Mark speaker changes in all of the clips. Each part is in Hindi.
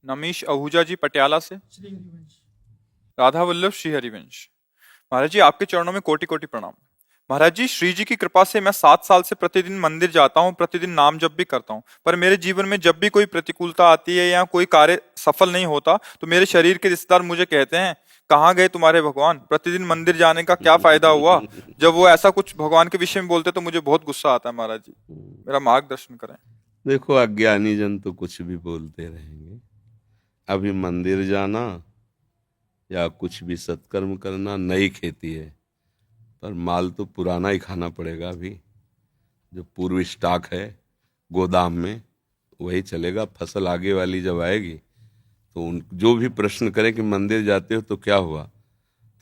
Speaker 1: नमीश आहूजा जी पटियाला से।
Speaker 2: श्री हरिवंश।
Speaker 1: राधा वल्लभ श्री हरिवंश। महाराज जी आपके चरणों में कोटि कोटि प्रणाम। महाराज जी श्री जी की कृपा से मैं 7 साल से प्रतिदिन मंदिर जाता हूँ, प्रतिदिन नाम जप भी करता हूँ, पर मेरे जीवन में जब भी कोई प्रतिकूलता आती है या कोई कार्य सफल नहीं होता तो मेरे शरीर के रिश्तेदार मुझे कहते हैं, कहाँ गए तुम्हारे भगवान, प्रतिदिन मंदिर जाने का क्या फायदा हुआ। जब वो ऐसा कुछ भगवान के विषय में बोलते तो मुझे बहुत गुस्सा आता है। महाराज जी मेरा मार्गदर्शन करें।
Speaker 3: देखो, अज्ञानी जन तो कुछ भी बोलते रहेंगे। अभी मंदिर जाना या कुछ भी सत्कर्म करना नई खेती है, पर माल तो पुराना ही खाना पड़ेगा। अभी जो पूर्व स्टॉक है गोदाम में वही चलेगा। फसल आगे वाली जब आएगी तो उन जो भी प्रश्न करें कि मंदिर जाते हो तो क्या हुआ,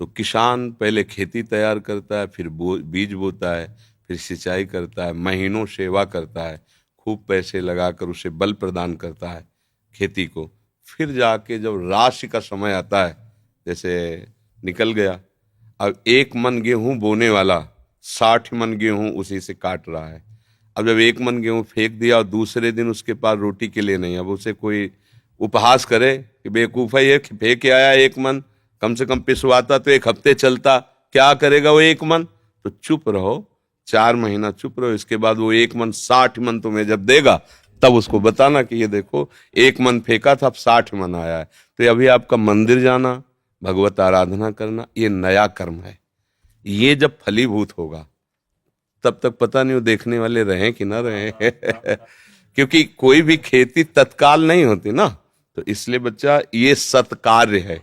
Speaker 3: तो किसान पहले खेती तैयार करता है, फिर बीज बोता है, फिर सिंचाई करता है, महीनों सेवा करता है, खूब पैसे लगाकर उसे बल प्रदान करता है खेती को। फिर जाके जब राशि का समय आता है, जैसे निकल गया, अब 1 मन गेहूं बोने वाला 60 मन गेहूं उसी से काट रहा है। अब जब 1 मन गेहूं फेंक दिया और दूसरे दिन उसके पास रोटी के लिए नहीं, अब उसे कोई उपहास करे कि बेवकूफ़ है ये, फेंक के आया 1 मन, कम से कम पिसवाता तो 1 हफ्ते चलता, क्या करेगा वो 1 मन। तो चुप रहो, 4 महीना चुप रहो, इसके बाद वो 1 मन 60 मन तुम्हें जब देगा तब उसको बताना कि ये देखो 1 मन फेंका था, अब 60 मन आया है। तो अभी आपका मंदिर जाना, भगवत आराधना करना, ये नया कर्म है। ये जब फलीभूत होगा तब तक पता नहीं वो देखने वाले रहें कि ना रहें क्योंकि कोई भी खेती तत्काल नहीं होती ना। तो इसलिए बच्चा, ये सत्कार्य है।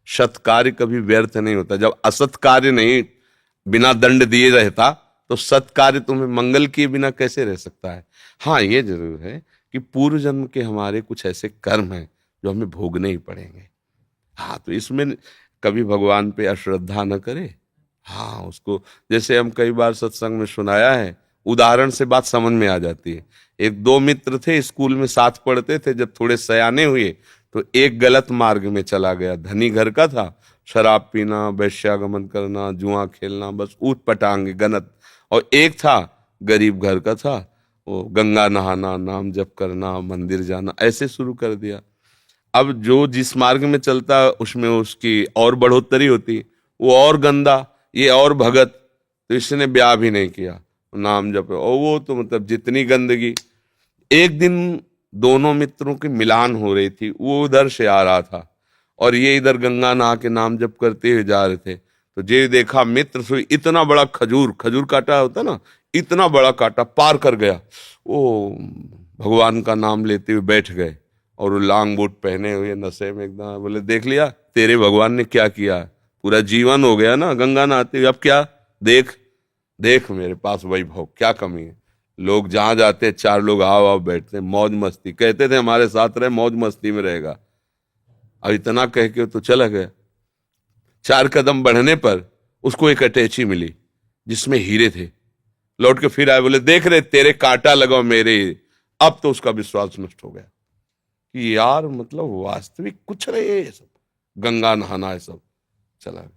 Speaker 3: सत्कार्य कभी व्यर्थ नहीं होता। जब असत कार्य नहीं बिना दंड दिए रहता तो सत्कार्य तुम्हें मंगल किए बिना कैसे रह सकता है। हाँ, ये जरूर है कि पूर्व जन्म के हमारे कुछ ऐसे कर्म हैं जो हमें भोगने ही पड़ेंगे। हाँ, तो इसमें कभी भगवान पे अश्रद्धा न करे। हाँ, उसको जैसे हम कई बार सत्संग में सुनाया है, उदाहरण से बात समझ में आ जाती है। 1-2 मित्र थे, स्कूल में साथ पढ़ते थे। जब थोड़े सयाने हुए तो एक गलत मार्ग में चला गया। धनी घर का था, शराब पीना, वैश्यागमन करना, जुआ खेलना, बस ऊट पटांग गनत। और एक था गरीब घर का था, वो गंगा नहाना, नाम जप करना, मंदिर जाना, ऐसे शुरू कर दिया। अब जो जिस मार्ग में चलता उसमें उसकी और बढ़ोतरी होती, वो और गंदा, ये और भगत, तो इसने ब्याह भी नहीं किया, नाम जप। और वो तो मतलब जितनी गंदगी। एक दिन दोनों मित्रों की मिलान हो रही थी, वो उधर से आ रहा था और ये इधर गंगा नहा के नाम जप करते हुए जा रहे थे। तो जे देखा मित्र से इतना बड़ा खजूर काटा होता ना, इतना बड़ा काटा पार कर गया। वो भगवान का नाम लेते हुए बैठ गए और वो लॉन्ग बूट पहने हुए नशे में एकदम। बोले, देख लिया तेरे भगवान ने क्या किया, पूरा जीवन हो गया ना गंगा नहाते हुए, अब क्या, देख देख मेरे पास वैभव, क्या कमी है। लोग जहां जाते हैं 4 लोग आओ आओ बैठते हैं, मौज मस्ती, कहते थे हमारे साथ रहे, मौज मस्ती में रहेगा। अब इतना कह के तो चला गया। 4 कदम बढ़ने पर उसको एक अटैची मिली जिसमें हीरे थे। लौट के फिर आए, बोले देख रहे तेरे कांटा लगाओ मेरे। अब तो उसका विश्वास नष्ट हो गया कि यार मतलब वास्तविक कुछ नहीं है ये सब, गंगा नहाना है सब, चला गया।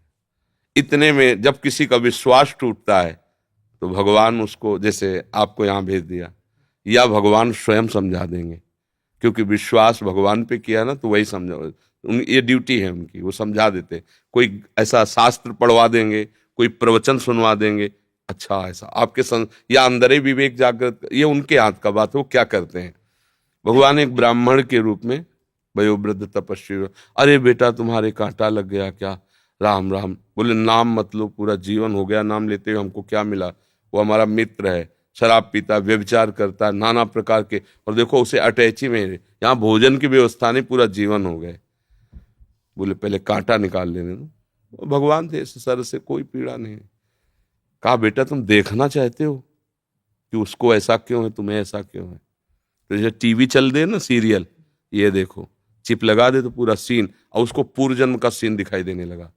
Speaker 3: इतने में जब किसी का विश्वास टूटता है तो भगवान उसको, जैसे आपको यहां भेज दिया, या भगवान स्वयं समझा देंगे, क्योंकि विश्वास भगवान पे किया ना तो वही समझा। ये ड्यूटी है उनकी, वो समझा देते। कोई ऐसा शास्त्र पढ़वा देंगे, कोई प्रवचन सुनवा देंगे, अच्छा ऐसा आपके या अंदर ही विवेक जागृत, ये उनके हाथ का बात है, वो क्या करते हैं। भगवान एक ब्राह्मण के रूप में वयोवृद्ध तपस्वी, अरे बेटा तुम्हारे कांटा लग गया क्या, राम राम। बोले नाम मत लो, पूरा जीवन हो गया नाम लेते हुए, हमको क्या मिला। वो हमारा मित्र है, शराब पीता, व्यभिचार करता, नाना प्रकार के, और देखो उसे अटैची में, यहाँ भोजन की व्यवस्था नहीं, पूरा जीवन हो गए। बोले पहले कांटा निकाल लेने दो। भगवान थे, सर से कोई पीड़ा नहीं। कहा बेटा तुम देखना चाहते हो कि उसको ऐसा क्यों है, तुम्हें ऐसा क्यों है। तो जैसे टीवी चल दे ना सीरियल, ये देखो चिप लगा दे तो पूरा सीन, और उसको पूर्व जन्म का सीन दिखाई देने लगा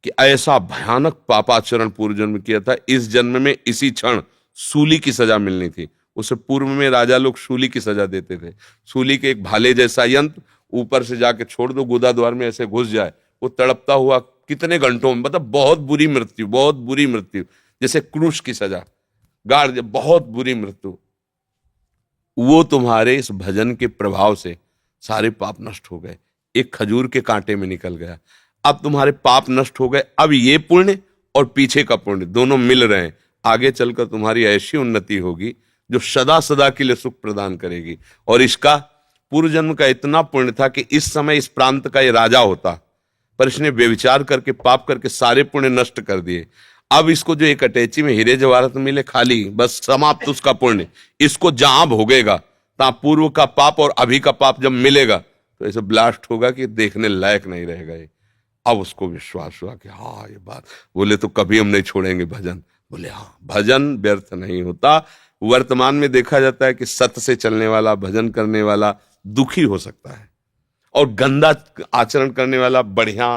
Speaker 3: कि ऐसा भयानक पापाचरण पूर्व जन्म किया था, इस जन्म में इसी क्षण सूली की सजा मिलनी थी। उससे पूर्व में राजा लोग सूली की सजा देते थे। सूली के एक भाले जैसा यंत्र ऊपर से जाके छोड़ दो, गुदा द्वार में ऐसे घुस जाए, वो तड़पता हुआ कितने घंटों में, मतलब बहुत बुरी मृत्यु, बहुत बुरी मृत्यु, जैसे क्रूश की सजा, गाड़, बहुत बुरी मृत्यु। वो तुम्हारे इस भजन के प्रभाव से सारे पाप नष्ट हो गए, एक खजूर के कांटे में निकल गया। अब तुम्हारे पाप नष्ट हो गए, अब ये पुण्य और पीछे का पुण्य दोनों मिल रहे हैं। आगे चलकर तुम्हारी ऐसी उन्नति होगी जो सदा सदा के लिए सुख प्रदान करेगी। और इसका पूर्व जन्म का इतना पुण्य था कि इस समय इस प्रांत का ये राजा होता, पर इसने व्यभिचार करके पाप करके सारे पुण्य नष्ट कर दिए। अब इसको जो एक अटैची में हीरे जवाहरात मिले खाली, बस समाप्त उसका पुण्य। इसको जहां भोगेगा तहां पूर्व का पाप और अभी का पाप जब मिलेगा तो ऐसे ब्लास्ट होगा कि देखने लायक नहीं रहेगा ये। अब उसको विश्वास हुआ कि हाँ ये बात, बोले तो कभी हम नहीं छोड़ेंगे भजन। बोले हाँ, भजन व्यर्थ नहीं होता। वर्तमान में देखा जाता है कि सत्य से चलने वाला, भजन करने वाला दुखी हो सकता है, और गंदा आचरण करने वाला बढ़िया।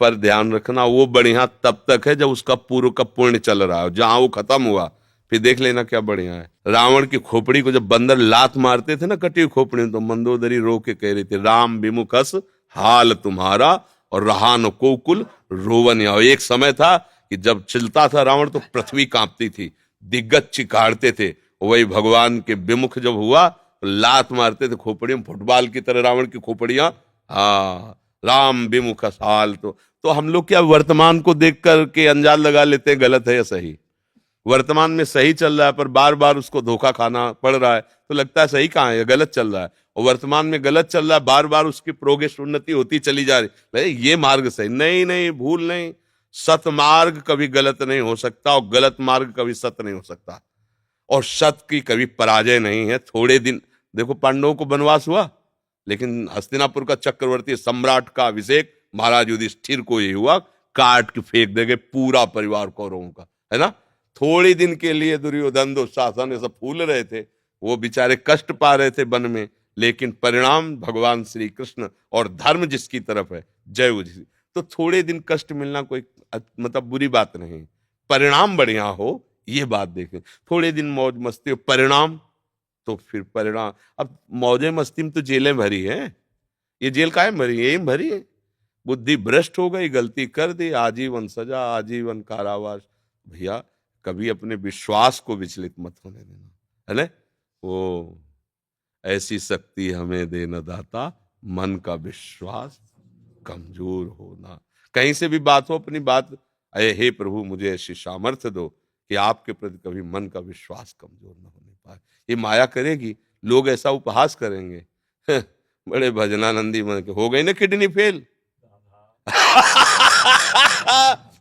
Speaker 3: पर ध्यान रखना, वो बढ़िया तब तक है जब उसका पूर्व का पुण्य चल रहा है। जहां वो खत्म हुआ फिर देख लेना क्या बढ़िया है। रावण की खोपड़ी को जब बंदर लात मारते थे ना, कटी हुई खोपड़ी में, तो मंदोदरी रो के कह रही थी, राम विमुखस हाल तुम्हारा और रहा न कोकुल रोवन। एक समय था कि जब चलता था रावण तो पृथ्वी कांपती थी, दिग्गज चिकाड़ते थे। वही भगवान के विमुख जब हुआ तो लात मारते थे खोपड़ी में, फुटबॉल की तरह रावण की खोपड़ियां। हाँ, राम विमुख हाल। तो हम लोग क्या वर्तमान को देख करके अंजाद लगा लेते हैं गलत है या सही। वर्तमान में सही चल रहा है पर बार बार उसको धोखा खाना पड़ रहा है, तो लगता है सही कहाँ है, गलत चल रहा है। और वर्तमान में गलत चल रहा है, बार बार उसकी प्रोग्रेस उन्नति होती चली जा रही है, ये मार्ग सही नहीं। नहीं, भूल नहीं। सत मार्ग कभी गलत नहीं हो सकता और गलत मार्ग कभी सत्य नहीं हो सकता, और सत्य की कभी पराजय नहीं है। थोड़े दिन देखो, पांडवों को वनवास हुआ, लेकिन हस्तिनापुर का चक्रवर्ती सम्राट का अभिषेक महाराज युधिष्ठिर को ही हुआ, काट के फेंक देंगे पूरा परिवार कौरवों का, है ना। थोड़ी दिन के लिए दुर्योधन दुशासन ये सब फूल रहे थे, वो बेचारे कष्ट पा रहे थे वन में, लेकिन परिणाम भगवान श्री कृष्ण और धर्म जिसकी तरफ है, जय उसी। तो थोड़े दिन कष्ट मिलना कोई मतलब बुरी बात नहीं, परिणाम बढ़िया हो ये बात देखें। थोड़े दिन मौज मस्ती हो, परिणाम तो फिर परिणाम। अब मौजे मस्ती में तो जेलें भरी हैं, ये जेल काहे भरी है, यही भरी है। बुद्धि भ्रष्ट हो गई, गलती कर दी, आजीवन सजा, आजीवन कारावास। भैया कभी अपने विश्वास को विचलित मत होने देना, है ना। वो ऐसी शक्ति हमें देना दाता, मन का विश्वास कमजोर होना। कहीं से भी बात हो, अपनी बात, अरे हे प्रभु मुझे ऐसी सामर्थ्य दो कि आपके प्रति कभी मन का विश्वास कमजोर न होने पाए। ये माया करेगी, लोग ऐसा उपहास करेंगे, बड़े भजनानंदी मन के हो गई ना किडनी फेल।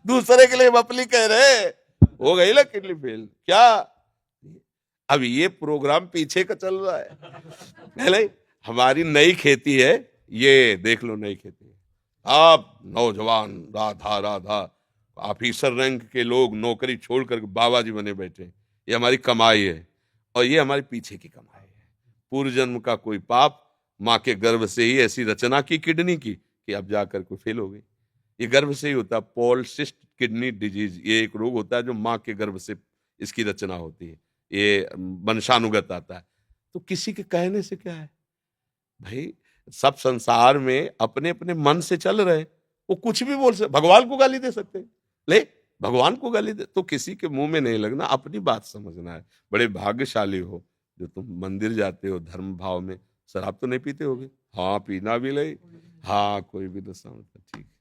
Speaker 3: दूसरे के लिए मपली कह रहे, हो गई ना किडनी फेल क्या। अब ये प्रोग्राम पीछे का चल रहा है। हमारी नई खेती है, ये देख लो नई खेती। आप नौजवान राधा राधा ऑफिसर रैंक के लोग नौकरी छोड़कर बाबा जी बने बैठे, ये हमारी कमाई है, और ये हमारे पीछे की कमाई है। पूर्व जन्म का कोई पाप, माँ के गर्भ से ही ऐसी रचना की किडनी की कि अब जाकर कोई फेल हो गई। ये गर्भ से ही होता है, पॉलिसिस्ट किडनी डिजीज, ये एक रोग होता है जो माँ के गर्भ से इसकी रचना होती है, ये वंशानुगत आता है। तो किसी के कहने से क्या है भाई, सब संसार में अपने अपने मन से चल रहे, वो कुछ भी बोल सकते, भगवान को गाली दे सकते, ले भगवान को गाली दे, तो किसी के मुंह में नहीं लगना, अपनी बात समझना है। बड़े भाग्यशाली हो जो तुम मंदिर जाते हो धर्म भाव में। शराब तो नहीं पीते होगे? हाँ, पीना भी ले, हाँ, कोई भी तो समझता, ठीक है।